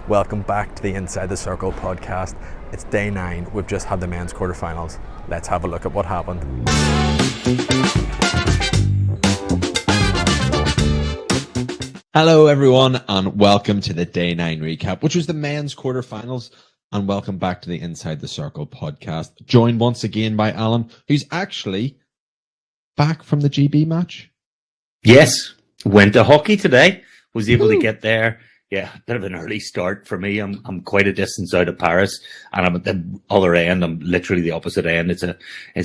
Welcome back to the Inside the Circle podcast. It's day 9. We've just had the men's quarterfinals. Let's have a look at what happened. Hello everyone and welcome to the day 9 recap, which was the men's quarterfinals, and welcome back to the Inside the Circle podcast. Joined once again by Alan, who's actually back from the GB match. Yes, went to hockey today. Was able to get there. Yeah, a bit of an early start for me. I'm quite a distance out of Paris, and I'm at the other end. I'm literally the opposite end. It's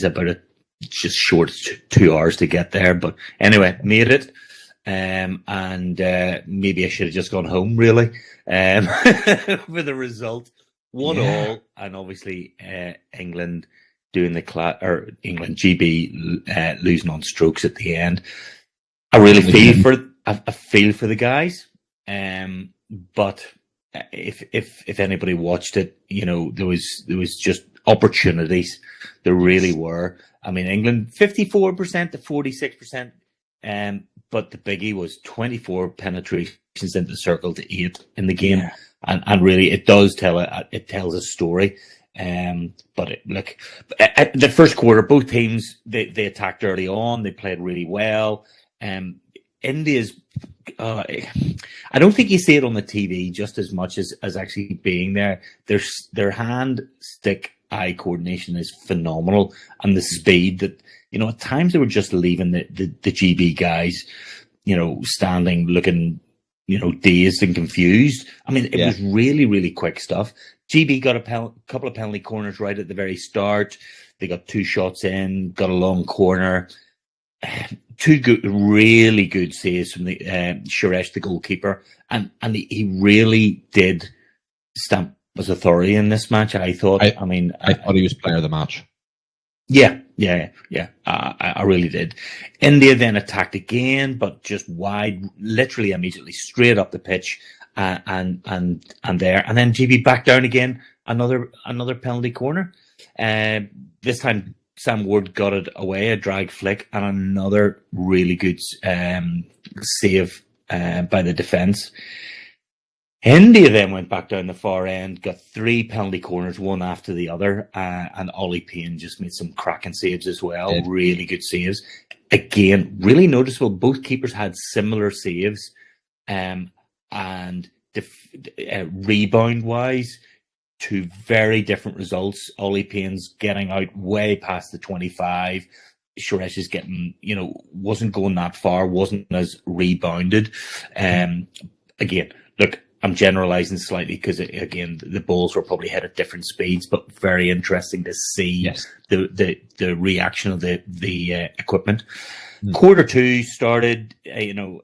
about just short 2 hours to get there. But anyway, made it. And maybe I should have just gone home, really, for the result. 1-1, and obviously England doing the England GB losing on strokes at the end. I really feel for the guys, but if anybody watched it, you know, there was just opportunities. There really were. I mean, England 54% to 46%. But the biggie was 24 penetrations into the circle to 8 in the game, and really it does tells a story. But look, at the first quarter, both teams they attacked early on. They played really well. India's, I don't think you see it on the TV just as much as actually being there. Their hand stick eye coordination is phenomenal, and the speed that, you know, at times they were just leaving the GB guys, you know, standing looking, you know, dazed and confused. I mean, it was really, really quick stuff. GB got a couple of penalty corners right at the very start. They got 2 shots in, got a long corner. 2 really good saves from the Suresh, the goalkeeper, and he really did stamp his authority in this match. I thought. I thought he was player of the match. Yeah. I really did. India then attacked again, but just wide, literally immediately straight up the pitch, and there, and then GB back down again. Another penalty corner. This time Sam Ward got it away, a drag flick, and another really good save by the defence. India then went back down the far end, got 3 penalty corners, one after the other, and Ollie Payne just made some cracking saves as well. Really good saves. Again, really noticeable. Both keepers had similar saves, and rebound-wise, 2 very different results. Ollie Payne's getting out way past the 25. Suresh is getting, you know, wasn't going that far, wasn't as rebounded. Again, look, I'm generalizing slightly because, again, the balls were probably hit at different speeds, but very interesting to see the reaction of the equipment. Quarter 2 started, you know,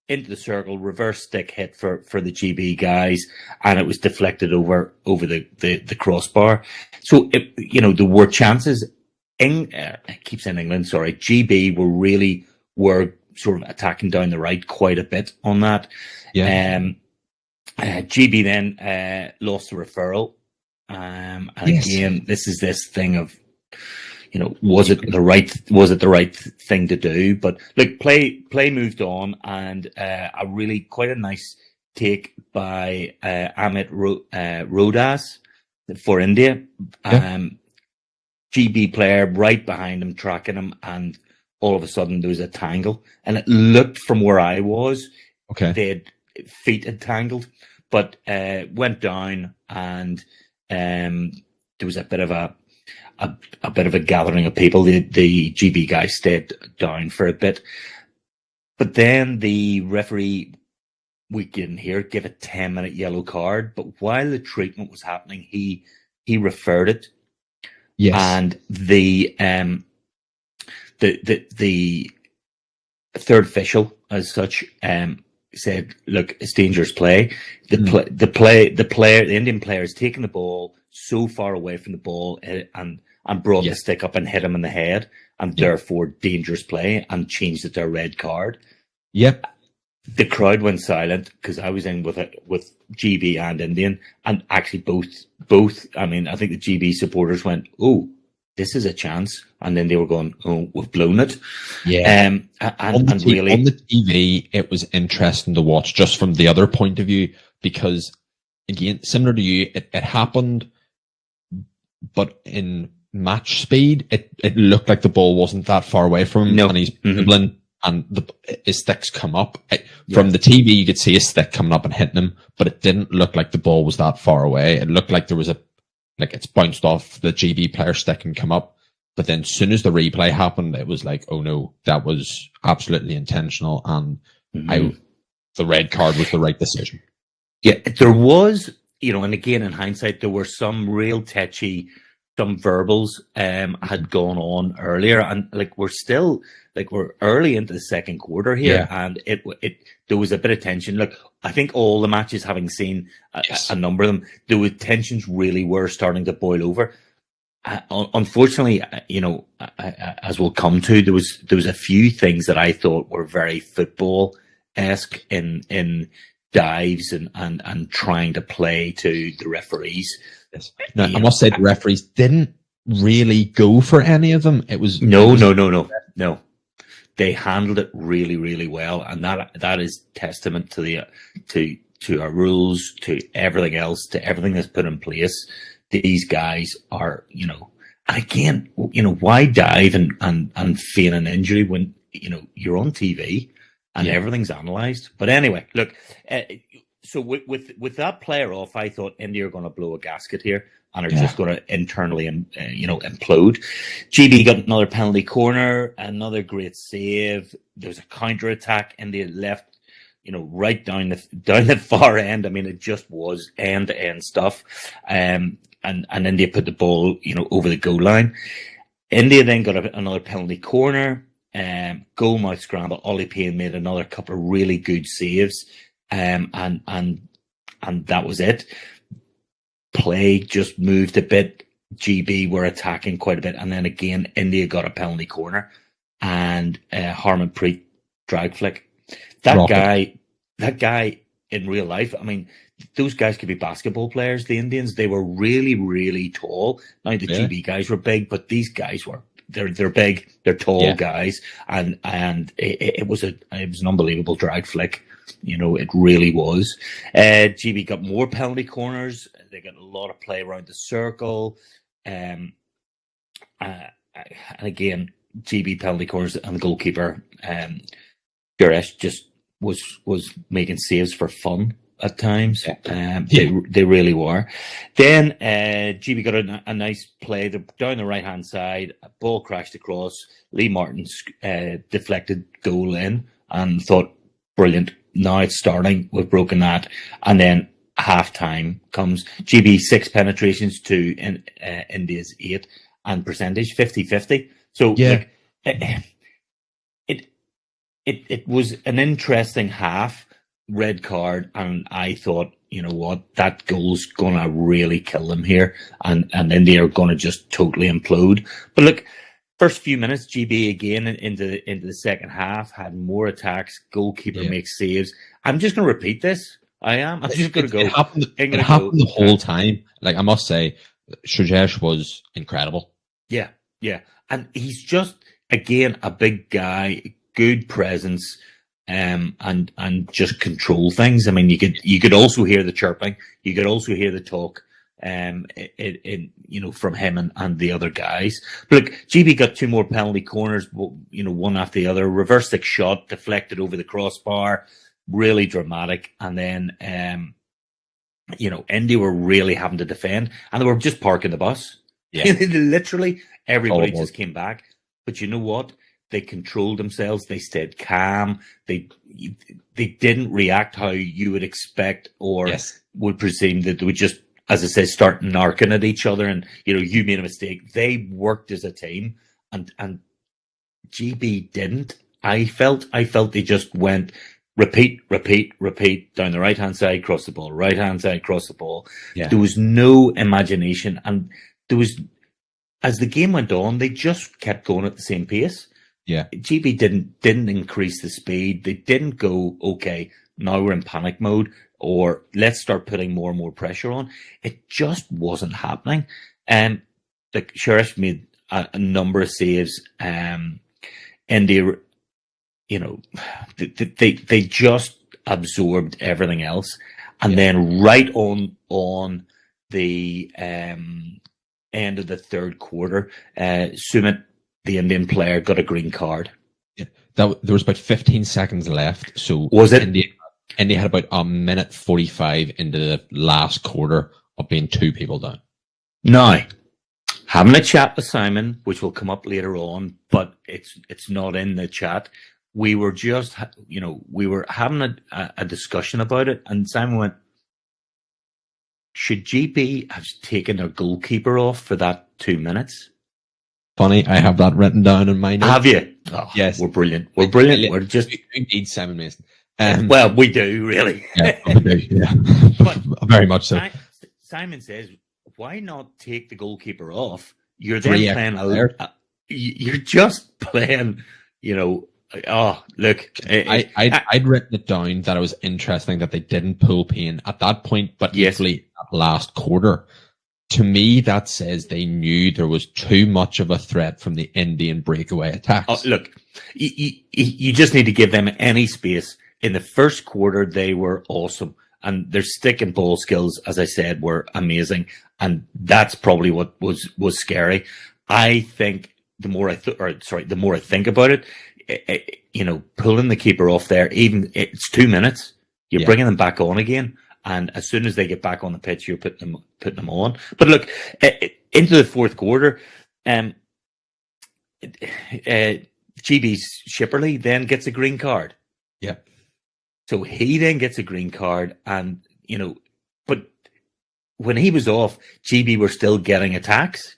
into the circle, reverse stick hit for the GB guys, and it was deflected over the crossbar. So, you know, there were chances. I keep saying England, sorry. GB were sort of attacking down the right quite a bit on that. GB then lost the referral, and again, this is this thing of, you know, was it the right thing to do? But look, play moved on, and quite a nice take by Amit Rodas for India. GB player right behind him, tracking him, and all of a sudden there was a tangle, and it looked from where I was, feet had tangled, but went down, and there was a bit of a gathering of people. The GB guys stayed down for a bit, but then the referee, we didn't hear it, give a 10-minute yellow card. But while the treatment was happening, he referred it. Yes, and the third official, as such, said, "Look, it's dangerous play. The Indian player is taking the ball so far away from the ball and brought the stick up and hit him in the head, and therefore dangerous play, and changed it to a red card." Yep. The crowd went silent because I was in with GB and Indian, and actually both. I mean, I think the GB supporters went, "Oh, this is a chance," and then they were going, "Oh, we've blown it." Yeah. Really on the TV, it was interesting to watch just from the other point of view, because again, similar to you, it happened, but in match speed, it looked like the ball wasn't that far away from him, No. and he's Mhm. dribbling, and his sticks come up. From the TV, you could see his stick coming up and hitting him, but it didn't look like the ball was that far away. It looked like there was it's bounced off the GB player stick and come up. But then as soon as the replay happened, it was like, oh no, that was absolutely intentional, and the red card was the right decision. Yeah, there was, and again, in hindsight, there were some real tetchy, some verbals had gone on earlier, and we're early into the second quarter here, and there was a bit of tension. Look, I think all the matches, having seen a number of them, the tensions really were starting to boil over. Unfortunately, as we'll come to, there was a few things that I thought were very football-esque in dives and trying to play to the referees. Yes. Now, I must say the referees didn't really go for any of them. It was no. They handled it really, really well, and that is testament to our rules, to everything else, to everything that's put in place. These guys are, and again, why dive and feign an injury when you're on TV and everything's analysed? But anyway, look. So with that player off, I thought India are going to blow a gasket here and are just going to internally, implode. GB got another penalty corner, another great save. There was a counter attack. India left, right down the far end. I mean, it just was end to end stuff. And India put the ball, over the goal line. India then got another penalty corner. Goal mouth scramble. Ollie Payne made another couple of really good saves. And that was it. Play just moved a bit. GB were attacking quite a bit, and then again India got a penalty corner, and Harmanpreet drag flick. That guy in real life, I mean, those guys could be basketball players. The Indians, they were really, really tall. Now the GB guys were big, but these guys were they're big, they're tall guys, and it was an unbelievable drag flick. It really was. GB got more penalty corners. They got a lot of play around the circle. And again, GB penalty corners, and the goalkeeper, Suresh, just was making saves for fun at times. They really were. Then GB got a nice play down the right-hand side. A ball crashed across. Lee Martin's deflected goal in, and thought, brilliant. Now it's starting. We've broken that. And then half-time comes. GB 6 penetrations to India's 8, and percentage 50-50. So it was an interesting half. Red card, and I thought, that goal's gonna really kill them here, and India are gonna just totally implode. But look, first few minutes, GB again into the second half had more attacks. Goalkeeper makes saves. I'm just gonna repeat this. I'm just gonna go. It happened the whole time. Like, I must say, Suresh was incredible. Yeah, and he's just again a big guy, good presence. And just control things. I mean, you could also hear the chirping. You could also hear the talk, from him and the other guys. But look, GB got 2 more penalty corners, one after the other. Reverse stick shot deflected over the crossbar, really dramatic. And then, India were really having to defend, and they were just parking the bus. Yeah, literally everybody just came back. But you know what? They controlled themselves. They stayed calm. They didn't react how you would expect or would presume, that they would just, as I said, start narking at each other. And you made a mistake. They worked as a team, and GB didn't. I felt they just went repeat down the right hand side, cross the ball, right hand side, cross the ball. Yeah. There was no imagination, and there was, as the game went on, they just kept going at the same pace. Yeah, GB didn't increase the speed. They didn't go, okay, now we're in panic mode, or let's start putting more and more pressure on. It just wasn't happening. And like Suresh made a number of saves. India, they just absorbed everything else. And then right on the end of the third quarter, Sumit, the Indian player, got a green card. Yeah. There was about 15 seconds left. So Was it? India had about a minute 45 into the last quarter of being 2 people down. Now, having a chat with Simon, which will come up later on, but it's not in the chat. We were just, we were having a discussion about it, and Simon went, should GB have taken their goalkeeper off for that 2 minutes? Funny, I have that written down in my notes. Have you? Oh, yes. We're brilliant. We're brilliant. We're just... We need Simon Mason. Well, we do, really. Yeah, we do, yeah. But very much so. Simon says, why not take the goalkeeper off? You're then playing you're just playing, oh, look. I'd written it down that it was interesting that they didn't pull Payne at that point, but equally at last quarter. To me, that says they knew there was too much of a threat from the Indian breakaway attacks. Look, you just need to give them any space. In the first quarter, they were awesome. And their stick and ball skills, as I said, were amazing. And that's probably what was scary. I think the more I think about it, pulling the keeper off there, even it's 2 minutes, you're bringing them back on again. And as soon as they get back on the pitch, you're putting them on. But look, into the fourth quarter, GB's Shipperley then gets a green card. Yeah. So he then gets a green card, and but when he was off, GB were still getting attacks.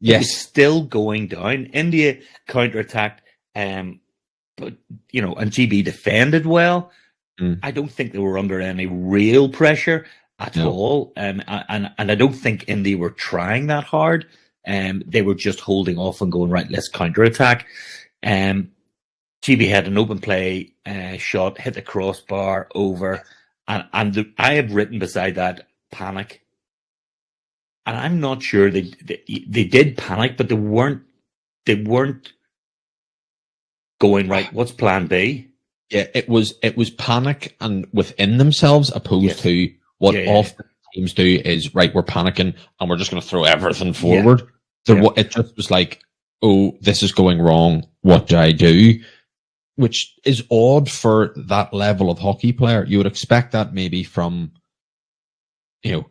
Yes, it was still going down. India counterattacked, but and GB defended well. I don't think they were under any real pressure at all, and I don't think India were trying that hard. They were just holding off and going, right, let's counterattack. GB had an open play shot, hit the crossbar over, and I have written beside that panic. And I'm not sure they did panic, but they weren't going, right, what's plan B? Yeah, it was panic and within themselves, opposed to what often teams do is, right, we're panicking and we're just going to throw everything forward. It just was like, oh, this is going wrong. What do I do? Which is odd for that level of hockey player. You would expect that maybe from, a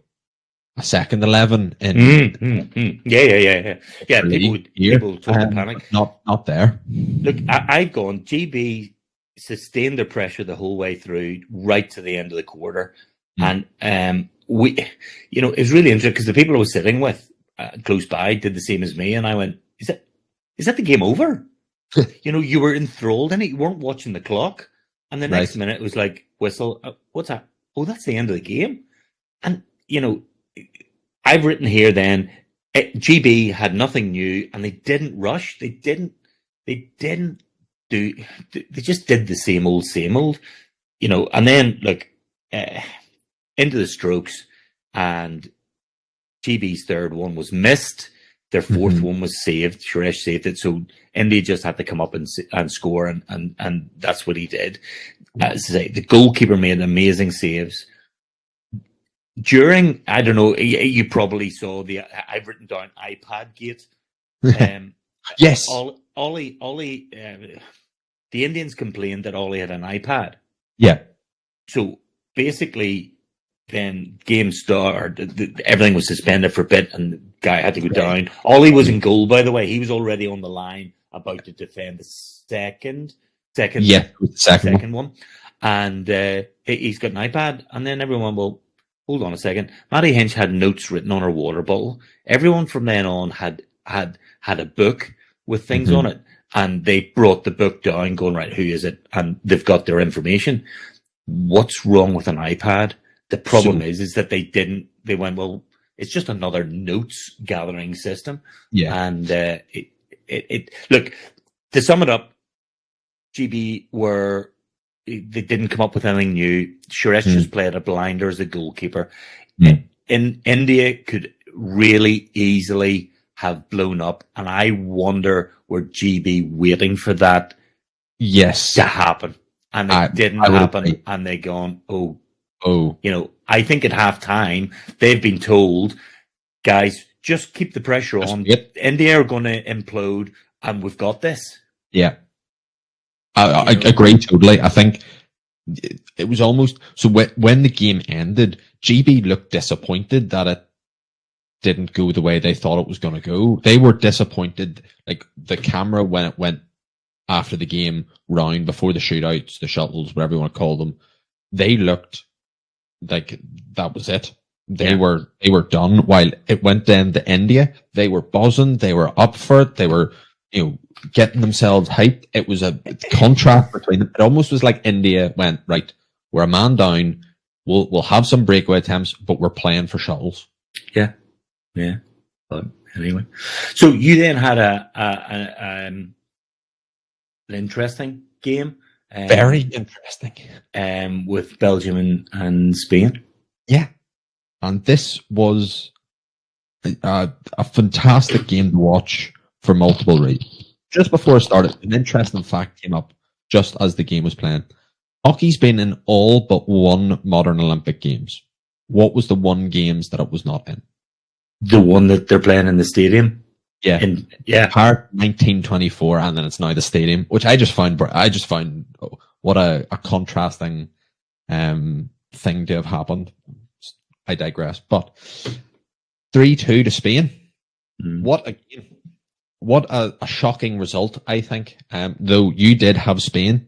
second 11. Yeah. People took the panic. Not there. Look, I've gone. GB sustained their pressure the whole way through, right to the end of the quarter, and it was really interesting because the people I was sitting with close by did the same as me, and I went, "Is that the game over?" You were enthralled in it. You weren't watching the clock. And the next minute it was like, whistle. What's that? Oh, that's the end of the game. And, I've written here then, GB had nothing new and they didn't rush. They just did the same old, and then look, into the strokes, and GB's third one was missed. Their fourth one was saved. Suresh saved it. So India just had to come up and score, and that's what he did. As I say, the goalkeeper made amazing saves. During, I don't know, you probably saw I've written down iPad gate. Yes. Ollie, the Indians complained that Ollie had an iPad. Yeah. So basically, then game started, everything was suspended for a bit, and the guy had to go down. Ollie was in goal, by the way. He was already on the line, about to defend the second one. And he's got an iPad, and then everyone, well, hold on a second. Matty Hinch had notes written on her water bottle. Everyone from then on had a book with things on it, and they brought the book down, going, right, who is it? And they've got their information. What's wrong with an iPad? The problem is that they went, well, it's just another notes gathering system. Yeah. And look, to sum it up, GB they didn't come up with anything new. Suresh just played a blinder as a goalkeeper. In India could really easily have blown up, and I wonder were GB waiting for that to happen, and it didn't happen, and they gone, oh Oh, You know, I think at half time, they've been told, guys, just keep the pressure just on. wait. India are going to implode, and we've got this. Yeah. I You know? agree totally. I think it was almost so when the game ended, GB looked disappointed that it didn't go the way they thought it was going to go. They were disappointed. Like the camera when it went after the game round before the shootouts, the shuttles, whatever you want to call them, they looked like that was it. They were done. While it went then to India, they were buzzing. They were up for it. They were, getting themselves hyped. It was a contrast between them. It almost was like India went, right, we're a man down. We'll have some breakaway attempts, but we're playing for shuttles. Yeah. But anyway, so you then had an interesting game. Very interesting. With Belgium and Spain. Yeah. And this was a fantastic game to watch for multiple reasons. Just before it started, an interesting fact came up just as the game was playing. Hockey's been in all but one modern Olympic Games. What was the one games that it was not in? The one that they're playing in the stadium. Yeah. Part 1924, and then it's now the stadium, which I just found what a contrasting thing to have happened. I digress. But 3-2 to Spain. What a shocking result, I think. Though you did have Spain.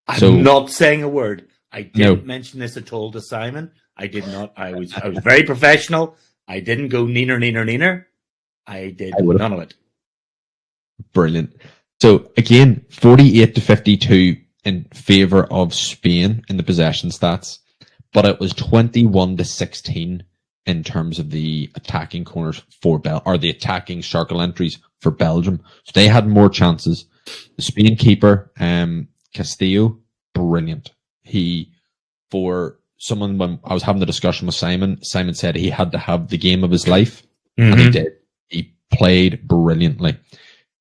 I'm not saying a word. I didn't mention this at all to Simon. I did not. I was very professional. I didn't go neener. I did none of it. Brilliant. So again, 48-52 in favour of Spain in the possession stats, but it was 21-16 in terms of the attacking corners for the attacking circle entries for Belgium. So they had more chances. The Spain keeper, Castillo, brilliant. For someone, when I was having the discussion with Simon said he had to have the game of his life, and he did. He played brilliantly.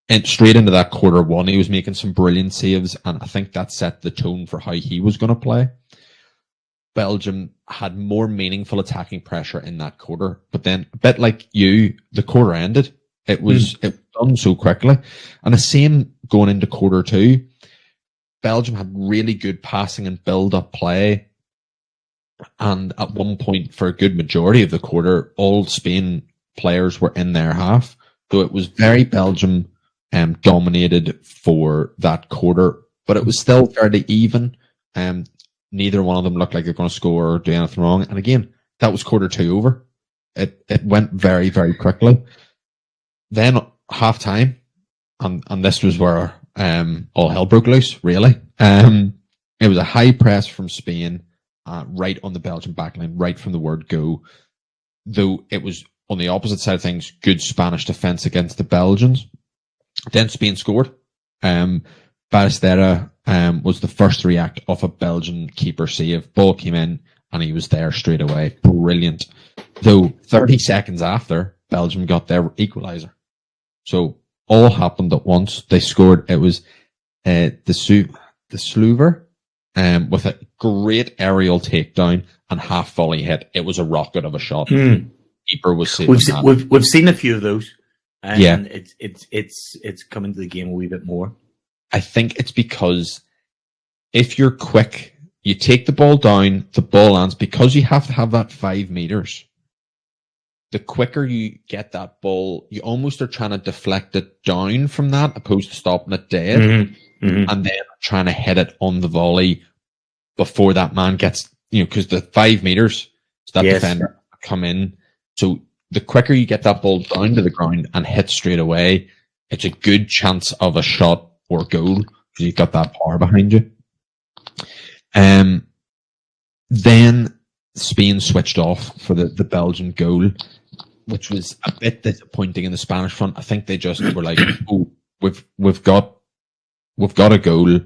And straight into that quarter one, he was making some brilliant saves, and I think that set the tone for how he was going to play. Belgium had more meaningful attacking pressure in that quarter, but then a bit like you, the quarter ended. It was done so quickly, and the same going into quarter two. Belgium had really good passing and build-up play, and at one point, for a good majority of the quarter, all Spain players were in their half. So it was very Belgium dominated for that quarter, but it was still fairly even. Neither one of them looked like they're going to score or do anything wrong. And again, that was quarter two over. It went very, very quickly. Then half time, and this was where all hell broke loose, really. It was a high press from Spain, right on the Belgian backline, right from the word go. Though it was on the opposite side of things, good Spanish defense against the Belgians. Then Spain scored. Ballestera was the first to react off a Belgian keeper save. Ball came in and he was there straight away. Brilliant. Though 30 seconds after, Belgium got their equaliser. So all happened at once. They scored. It was the Sluver with a great aerial takedown and half volley hit. It was a rocket of a shot. Keeper was saving that. We've seen a few of those. And yeah, it's come into the game a wee bit more. I think it's because if you're quick, you take the ball down, the ball lands, because you have to have that 5 meters. The quicker you get that ball, you almost are trying to deflect it down from that, opposed to stopping it dead, and then trying to hit it on the volley before that man gets, because the 5 meters, so that defender come in. So the quicker you get that ball down to the ground and hit straight away, it's a good chance of a shot or goal because you've got that power behind you. Then Spain switched off for the Belgian goal, which was a bit disappointing in the Spanish front. I think they just were like, "Oh, we've got a goal,"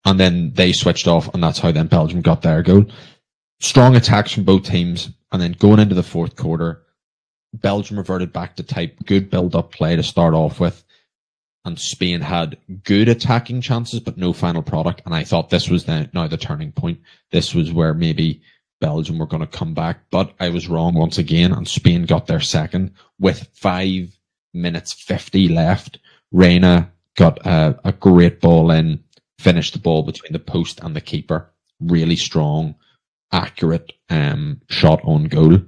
and then they switched off, and that's how then Belgium got their goal. Strong attacks from both teams, and then going into the fourth quarter, Belgium reverted back to type. Good build-up play to start off with. and Spain had good attacking chances, but no final product. And I thought this was now the turning point. This was where maybe Belgium were going to come back, but I was wrong once again, and Spain got their second with 5 minutes 50 left. Reina got a great ball in, finished the ball between the post and the keeper. Really strong, accurate shot on goal.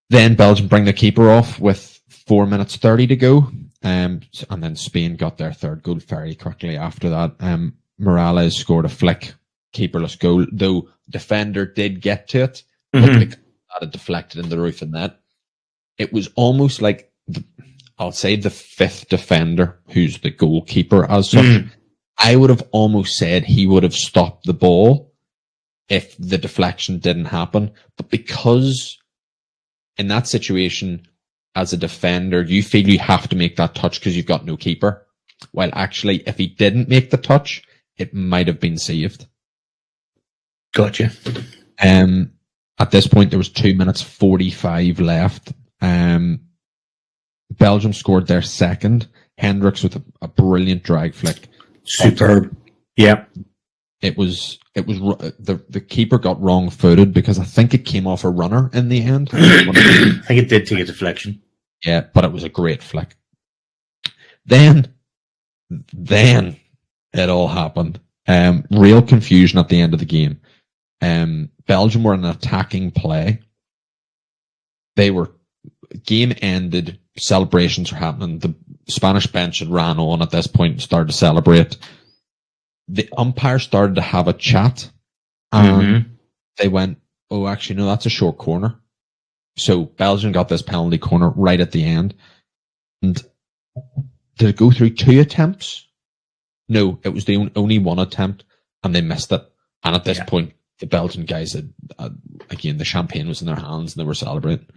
Then Belgium bring the keeper off with 4 minutes 30 to go. And then Spain got their third goal very quickly after that. Morales scored a flick, keeperless goal, though defender did get to it, but that had deflected in the roof of the net. It was almost like, I'll say the fifth defender, who's the goalkeeper as such. I would have almost said he would have stopped the ball if the deflection didn't happen. But because in that situation, as a defender, you feel you have to make that touch because you've got no keeper. While actually, if he didn't make the touch, it might have been saved. Gotcha. At this point, there was 2 minutes 45 left. Belgium scored their second. Hendricks with a brilliant drag flick. Superb. Yeah. It was the keeper got wrong footed because I think it came off a runner in the end. I think it did take a deflection. Yeah, but it was a great flick. Then it all happened. Real confusion at the end of the game. Belgium were in an attacking play. Game ended, celebrations were happening. The Spanish bench had ran on at this point and started to celebrate. The umpire started to have a chat, and they went, oh, actually, no, that's a short corner. So Belgium got this penalty corner right at the end. And did it go through 2 attempts? No, it was the only 1 attempt, and they missed it. And at this point, the Belgian guys had, again, the champagne was in their hands and they were celebrating.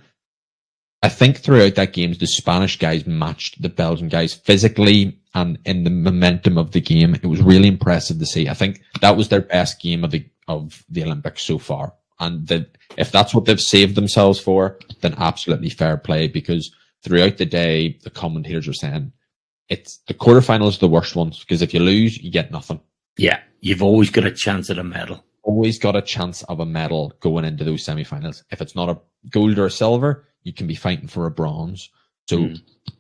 I think throughout that game, the Spanish guys matched the Belgian guys physically and in the momentum of the game. It was really impressive to see. I think that was their best game of the Olympics so far. And if that's what they've saved themselves for, then absolutely fair play, because throughout the day, the commentators were saying the quarterfinals are the worst ones, because if you lose, you get nothing. Yeah, you've always got a chance at a medal. Always got a chance of a medal going into those semi-finals. If it's not a gold or a silver, you can be fighting for a bronze. So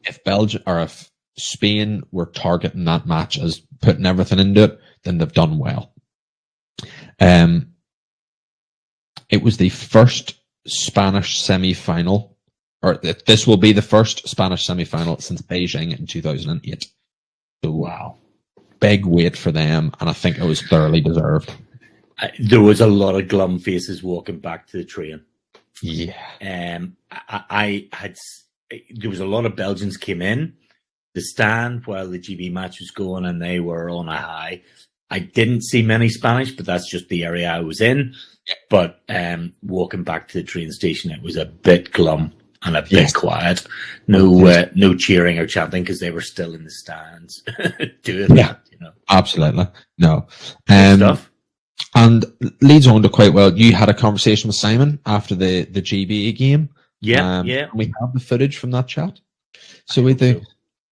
if Belgium or if Spain were targeting that match as putting everything into it, then they've done well. It was the first Spanish semi-final, or this will be the first Spanish semi-final since Beijing in 2008. So wow, big wait for them, and I think it was thoroughly deserved. There was a lot of glum faces walking back to the train. Yeah. There was a lot of Belgians came in the stand while the GB match was going, and they were on a high. I didn't see many Spanish, but that's just the area I was in. Yeah. But walking back to the train station, it was a bit glum and a bit quiet. No cheering or chanting because they were still in the stands doing that. You know, absolutely no stuff. And leads on to quite well. You had a conversation with Simon after the GB game. Yeah, We have the footage from that chat. So we do.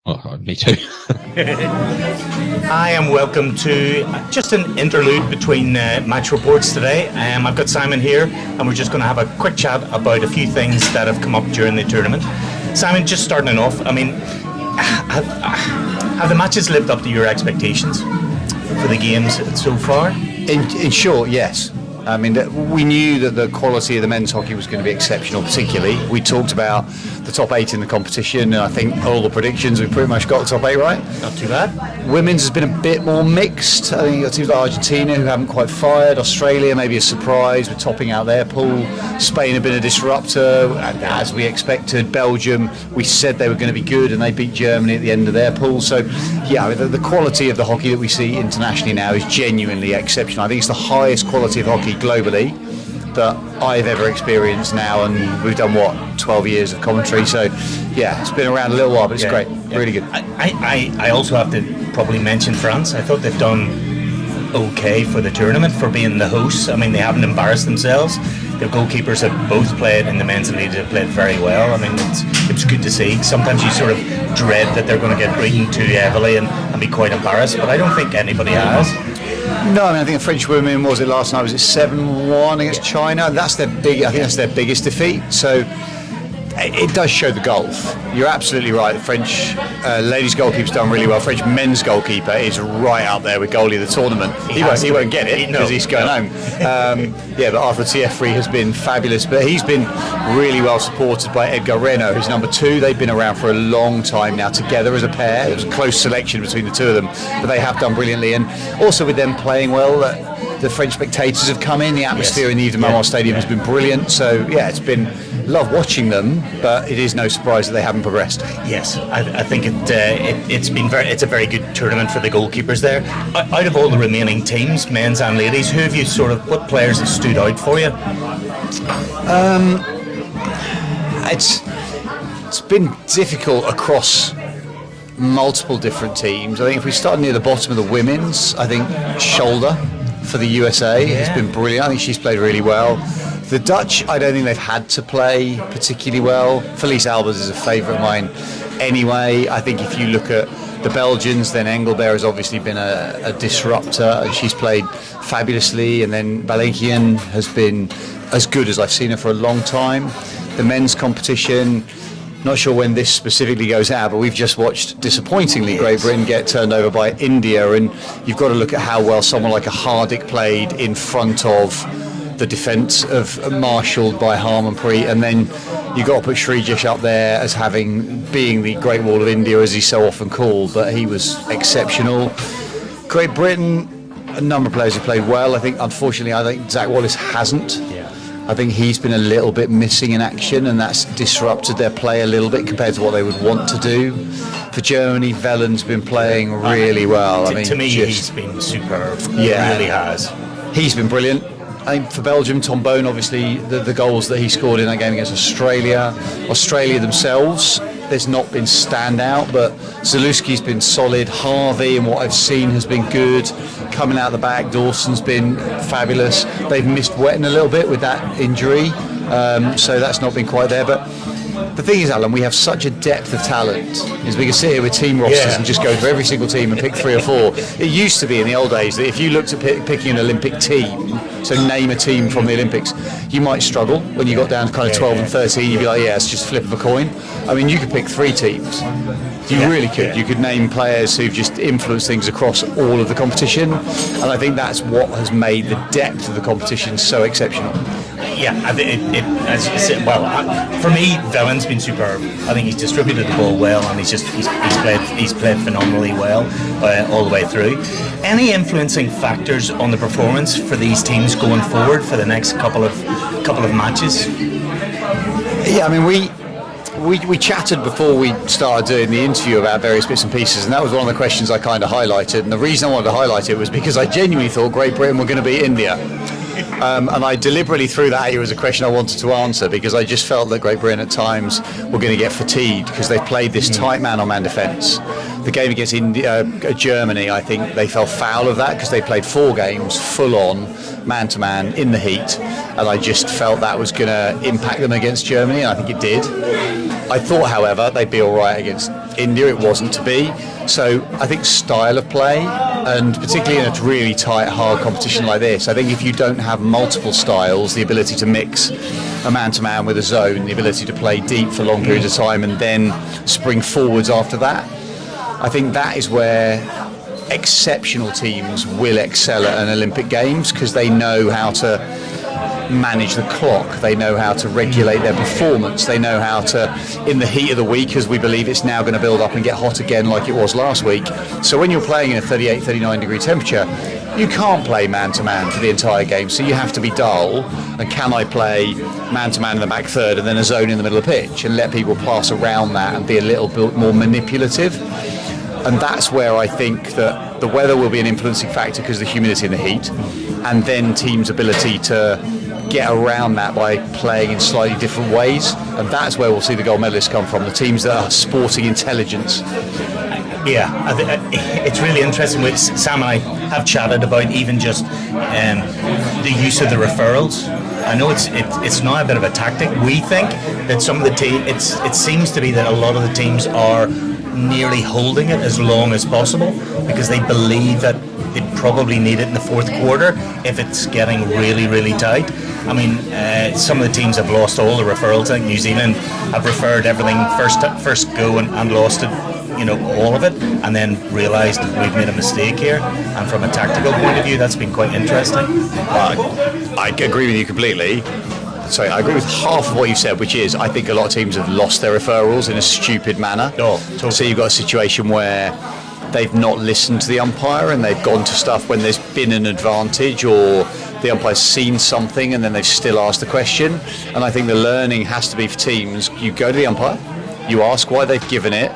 Oh, me too. Hi, and welcome to just an interlude between match reports today. I've got Simon here, and we're just going to have a quick chat about a few things that have come up during the tournament. Simon, just starting off, I mean, have the matches lived up to your expectations for the games so far? In short, yes. I mean, we knew that the quality of the men's hockey was going to be exceptional, particularly. We talked about the top 8 in the competition, and I think all the predictions, we pretty much got the top 8 right. Not too bad. Women's has been a bit more mixed. I think you've got teams like Argentina who haven't quite fired. Australia, maybe a surprise with topping out their pool. Spain have been a disruptor, as we expected. Belgium, we said they were going to be good, and they beat Germany at the end of their pool. So, yeah, the quality of the hockey that we see internationally now is genuinely exceptional. I think it's the highest quality of hockey globally that I've ever experienced now, and we've done 12 years of commentary, so yeah, it's been around a little while, but it's great. Really good. I also have to probably mention France. I thought they've done okay for the tournament, for being the hosts. I mean, they haven't embarrassed themselves. the goalkeepers have both played, and the men's and ladies have played very well. I mean, it's good to see. Sometimes you sort of dread that they're going to get beaten too heavily and be quite embarrassed, but I don't think anybody has. No, I mean, I think the French women, was it last night? Was it 7-1 against China? That's their big. I think that's their biggest defeat. So it does show the gulf. You're absolutely right. The French ladies goalkeeper's done really well. French men's goalkeeper is right up there with goalie of the tournament. He won't get it because he's going home. But Arthur Thieffry has been fabulous. But he's been really well supported by Edgar Reno, who's number 2. They've been around for a long time now together as a pair. It was a close selection between the two of them, but they have done brilliantly. And also with them playing well, the French spectators have come in. The atmosphere in the Yves de Marmont Stadium has been brilliant. So it's been love watching them, but it is no surprise that they haven't progressed. Yes, I think it's a very good tournament for the goalkeepers there. Out of all the remaining teams, men's and ladies, who have you what players have stood out for you? It's been difficult across multiple different teams. I think if we start near the bottom of the women's, I think Scholder for the USA has been brilliant. I think she's played really well. The Dutch, I don't think they've had to play particularly well. Felice Albers is a favourite of mine anyway. I think if you look at the Belgians, then Engelbert has obviously been a disruptor, and she's played fabulously. And then Balenkian has been as good as I've seen her for a long time. The men's competition, not sure when this specifically goes out, but we've just watched, disappointingly, Great Britain get turned over by India, and you've got to look at how well someone like a Hardik played in front of the defence of marshalled by Harmanpreet, and then you got to put Srijesh up there as being the Great Wall of India, as he's so often called, but he was exceptional. Great Britain, a number of players have played well. I think, unfortunately, Zach Wallace hasn't. I think he's been a little bit missing in action, and that's disrupted their play a little bit compared to what they would want to do. For Germany, Vellen's been playing really well. To me, he's been superb. He really has. He's been brilliant. I think for Belgium, Tom Bone, obviously, the goals that he scored in that game against Australia themselves, there's not been standout, but Zalewski's been solid. Harvey, and what I've seen, has been good. Coming out the back, Dawson's been fabulous. They've missed Wetton a little bit with that injury, so that's not been quite there. But the thing is, Alan, we have such a depth of talent. Is we can sit here with team rosters and just go for every single team and pick 3 or 4. It used to be in the old days that if you looked at picking an Olympic team, so name a team from the Olympics, you might struggle. When you got down to kind of 12 and 13, you'd be like, it's just flip of a coin. I mean, you could pick 3 teams. You really could. You could name players who've just influenced things across all of the competition, and I think that's what has made the depth of the competition so exceptional. I think as you said, for me, Vellen's been superb. I think he's distributed the ball well, and he's played phenomenally well all the way through. Any influencing factors on the performance for these teams going forward for the next couple of matches? I mean, we chatted before we started doing the interview about various bits and pieces, and that was one of the questions I kind of highlighted. And the reason I wanted to highlight it was because I genuinely thought Great Britain were going to beat India. And I deliberately threw that at you as a question I wanted to answer, because I just felt that Great Britain at times were going to get fatigued because they've played this tight man-on-man defence. The game against Germany, I think they fell foul of that because they played 4 games full-on, man-to-man, in the heat. And I just felt that was going to impact them against Germany, and I think it did. I thought, however, they'd be all right against India. It wasn't to be. So I think style of play, and particularly in a really tight, hard competition like this, I think if you don't have multiple styles, the ability to mix a man-to-man with a zone, the ability to play deep for long periods of time and then spring forwards after that, I think that is where exceptional teams will excel at an Olympic Games, because they know how to manage the clock, they know how to regulate their performance, they know how to, in the heat of the week, as we believe it's now going to build up and get hot again like it was last week. So when you're playing in a 38, 39 degree temperature, you can't play man-to-man for the entire game, so you have to be dull. And can I play man-to-man in the back third and then a zone in the middle of the pitch and let people pass around that and be a little bit more manipulative? And that's where I think that the weather will be an influencing factor, because of the humidity and the heat, and then teams' ability to get around that by playing in slightly different ways, and that's where we'll see the gold medalists come from, the teams that are sporting intelligence. It's really interesting. Sam and I have chatted about even just the use of the referrals. I know it's now a bit of a tactic. We think that some of the it seems to be that a lot of the teams are nearly holding it as long as possible because they believe that they probably need it in the fourth quarter if it's getting really, really tight. I mean, some of the teams have lost all the referrals. I think New Zealand have referred everything first go and lost it, all of it, and then realised we've made a mistake here. And from a tactical point of view, that's been quite interesting. I agree with you completely. Sorry, I agree with half of what you said, which is I think a lot of teams have lost their referrals in a stupid manner. Oh, totally. So you've got a situation where they've not listened to the umpire and they've gone to stuff when there's been an advantage, or the umpire's seen something and then they've still asked the question. And I think the learning has to be for teams, you go to the umpire, you ask why they've given it,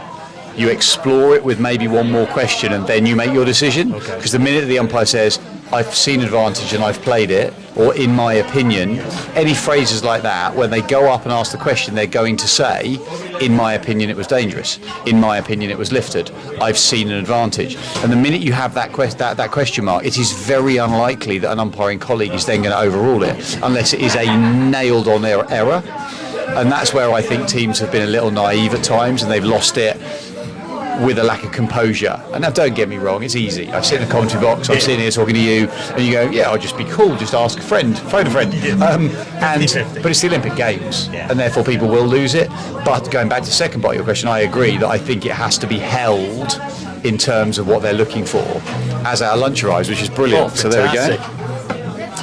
you explore it with maybe one more question, and then you make your decision. Because the minute the umpire says, I've seen advantage and I've played it, or in my opinion, any phrases like that, when they go up and ask the question, they're going to say, in my opinion, it was dangerous. In my opinion, it was lifted. I've seen an advantage. And the minute you have that question mark, it is very unlikely that an umpiring colleague is then going to overrule it, unless it is a nailed-on error. And that's where I think teams have been a little naive at times, and they've lost it with a lack of composure. And now, don't get me wrong, it's easy. I sit in the commentary box, I'm sitting here talking to you, and you go, yeah, I'll just be cool, just ask a friend, phone a friend. But it's the Olympic Games, and therefore people will lose it. But going back to the second part of your question, I agree that I think it has to be held in terms of what they're looking for as our lunch arrives, which is brilliant. So there we go.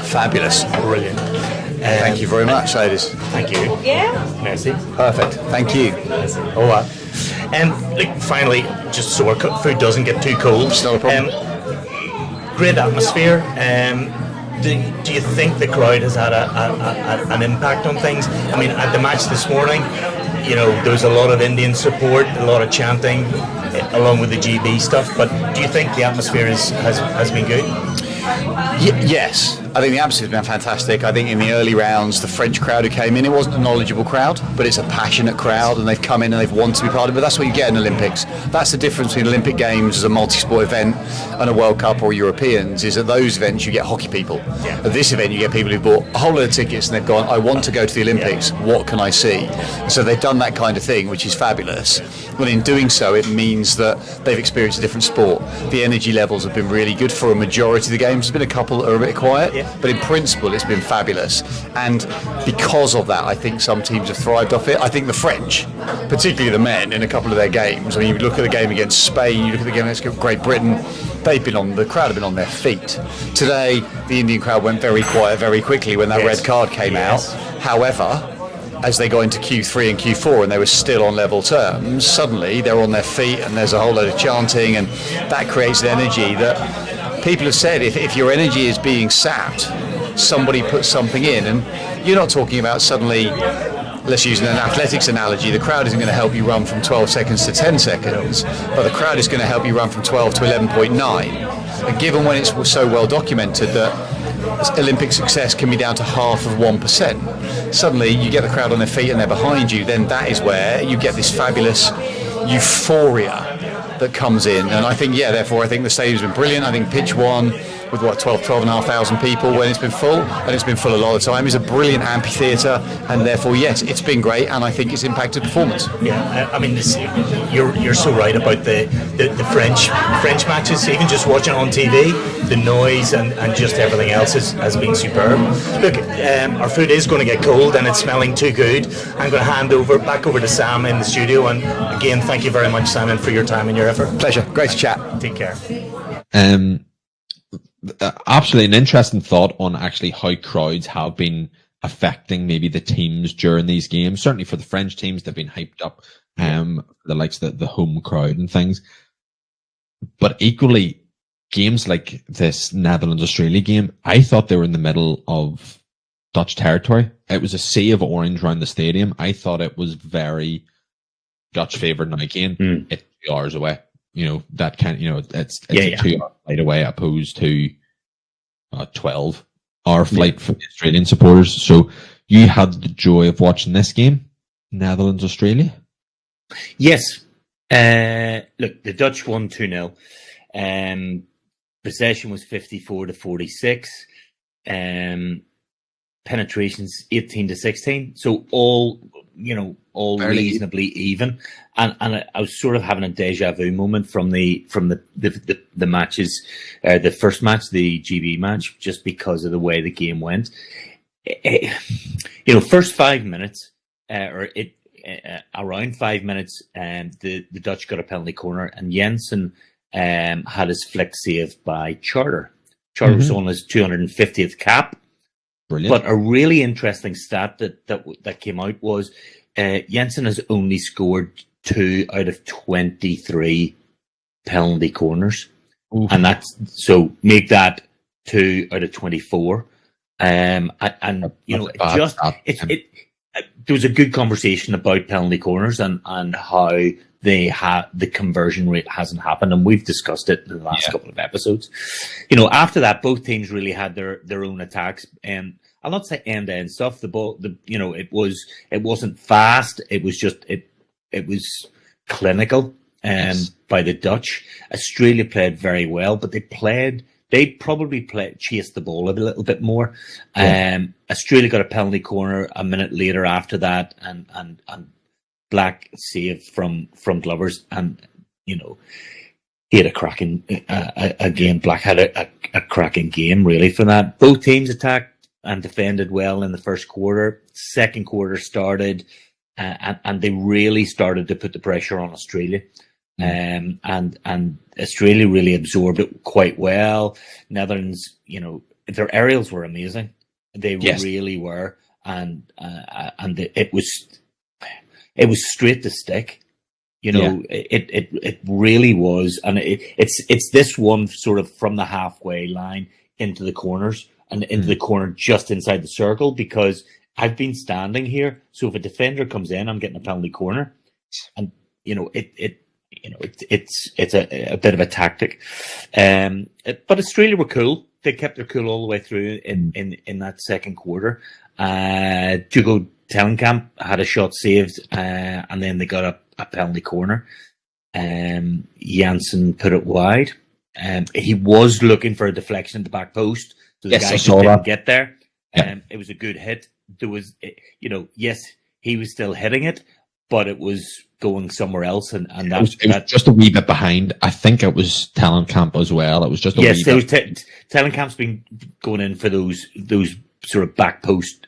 Fabulous. Brilliant. Thank you very much, ladies. Thank you. Yeah. Merci. Perfect. Thank you. Oh, wow. And finally, just so our food doesn't get too cold, It's not a problem. Great atmosphere. Do you think the crowd has had an impact on things? I mean, at the match this morning, there was a lot of Indian support, a lot of chanting, along with the GB stuff. But do you think the atmosphere has been good? Yes, I think the atmosphere has been fantastic. I think in the early rounds, the French crowd who came in, it wasn't a knowledgeable crowd, but it's a passionate crowd, and they've come in and they've wanted to be part of it. But that's what you get in Olympics. That's the difference between Olympic Games as a multi-sport event and a World Cup or Europeans, is at those events you get hockey people. Yeah. At this event you get people who've bought a whole load of tickets and they've gone, I want to go to the Olympics, what can I see? So they've done that kind of thing, which is fabulous. Well, in doing so, it means that they've experienced a different sport. The energy levels have been really good for a majority of the games. There's been a couple that are a bit quiet, but in principle it's been fabulous. And because of that, I think some teams have thrived off it. I think the French, particularly the men, in a couple of their games, I mean, you look at the game against Spain, you look at the game against Great Britain, the crowd have been on their feet. Today, the Indian crowd went very quiet very quickly when that red card came out. However, as they got into Q3 and Q4 and they were still on level terms, suddenly they're on their feet and there's a whole load of chanting, and that creates an energy that people have said if your energy is being sapped, somebody puts something in. And you're not talking about suddenly, let's use an athletics analogy, the crowd isn't going to help you run from 12 seconds to 10 seconds, but the crowd is going to help you run from 12 to 11.9. And given when it's so well documented that Olympic success can be down to half of 1%. Suddenly you get the crowd on their feet and they're behind you, then that is where you get this fabulous euphoria that comes in. And I think, therefore I think the stadium's been brilliant. I think pitch one with 12,500 people when it's been full, and it's been full a lot of the time, is a brilliant amphitheatre, and therefore yes, it's been great, and I think it's impacted performance. Yeah, I mean, you're so right about the French matches. Even just watching it on TV, the noise and just everything else has been superb. Look, our food is going to get cold and it's smelling too good. I'm going to hand back over to Sam in the studio, and again, thank you very much, Simon, for your time and your effort. Pleasure, great to chat. Take care. Absolutely an interesting thought on actually how crowds have been affecting maybe the teams during these games. Certainly for the French teams, they've been hyped up, the likes of the home crowd and things. But equally, games like this Netherlands-Australia game, I thought they were in the middle of Dutch territory. It was a sea of orange around the stadium. I thought it was very Dutch favoured. Now again, it's 2 hours away. That kind it's a 2 hour flight away opposed to a 12-hour flight for the Australian supporters. So you had the joy of watching this game, Netherlands-Australia? Yes. Look, the Dutch won 2-0. Possession was 54-46. penetrations 18 to 16. So all Fairly reasonably even. And I was sort of having a deja vu moment from the matches, the first match, the GB match, just because of the way the game went. First 5 minutes, around 5 minutes, the Dutch got a penalty corner, and Jensen had his flick saved by Charter. Charter was on his 250th cap. Brilliant. But a really interesting stat that came out was Jensen has only scored 2 out of 23 penalty corners. Oof. And so make that 2 out of 24. There was a good conversation about penalty corners and how the conversion rate hasn't happened, and we've discussed it in the last couple of episodes. After that, both teams really had their own attacks, and I'll not say end to end stuff. The ball, it wasn't fast. It was just it was clinical. By the Dutch, Australia played very well, but they probably chased the ball a little bit more. Australia got a penalty corner a minute later after that, and Black saved from Glovers, and he had a cracking again. Black had a cracking game really for that. Both teams attacked and defended well in the first quarter. Second quarter started, and they really started to put the pressure on Australia. And Australia really absorbed it quite well. Netherlands, their aerials were amazing. They really were, and it was straight to stick. It really was, and it's this one sort of from the halfway line into the corners and into the corner just inside the circle, because I've been standing here. So if a defender comes in, I'm getting a penalty corner, and it's a bit of a tactic. But Australia were cool. They kept their cool all the way through in that second quarter. Diogo Tellenkamp had a shot saved, and then they got a penalty corner. Janssen put it wide. He was looking for a deflection at the back post, so the guy just didn't get there. It was a good hit. There was, yes, he was still hitting it, but it was going somewhere else, and that it was just a wee bit behind. I think it was Tellenkamp as well. It was just a wee bit. Tellenkamp's been going in for those sort of back post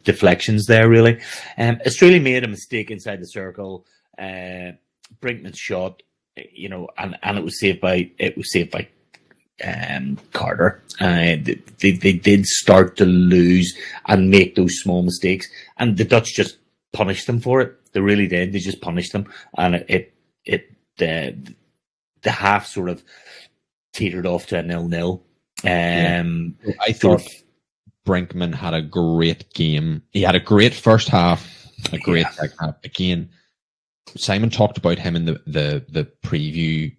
deflections there. Really, Australia made a mistake inside the circle. Brinkman's shot, and it was saved by Carter. They did start to lose and make those small mistakes, and the Dutch just punished them for it. They really did. They just punished them, and the half sort of teetered off to a 0-0. I thought Brinkman had a great game. He had a great first half, a great second half. Again, Simon talked about him in the preview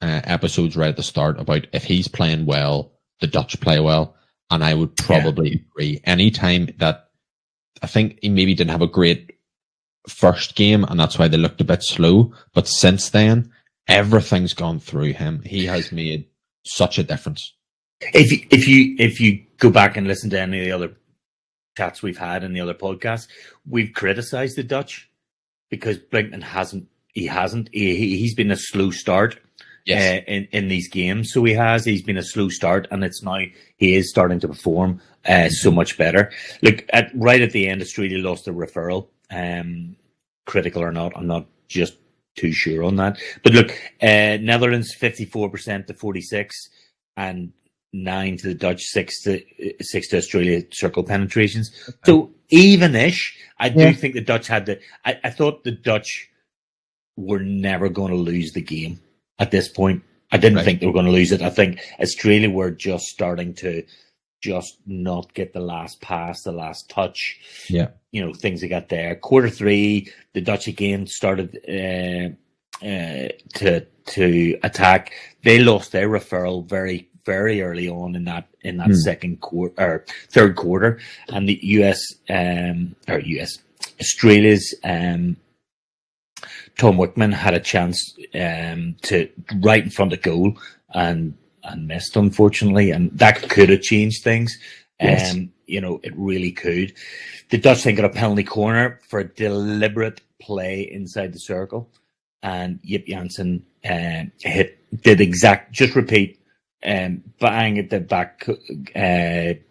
episodes right at the start about if he's playing well, the Dutch play well, and I would probably agree. Anytime that I think he maybe didn't have a great first game, and that's why they looked a bit slow. But since then, everything's gone through him. He has made such a difference. If you go back and listen to any of the other chats we've had in the other podcasts, we've criticised the Dutch because Brinkman hasn't. He's been a slow start. Yes. In these games, so he's been a slow start, and it's now he is starting to perform so much better. Look, right at the end, Australia lost the referral. Critical or not, I'm not just too sure on that. But look, Netherlands 54% to 46, and 9 to the Dutch, 6 to Australia circle penetrations. So even-ish. I do think the Dutch had I thought the Dutch were never going to lose the game at this point. I didn't think they were going to lose it. I think Australia were just starting to just not get the last pass, the last touch. Yeah. Things they got there. Quarter 3, the Dutch again started to attack. They lost their referral very, very early on in that second quarter or third quarter, and the Australia's Tom Wickman had a chance to right in front of goal and missed, unfortunately, and that could have changed things. Yes. it really could. The Dutch then got a penalty corner for a deliberate play inside the circle, and Jip Janssen just repeat, bang at the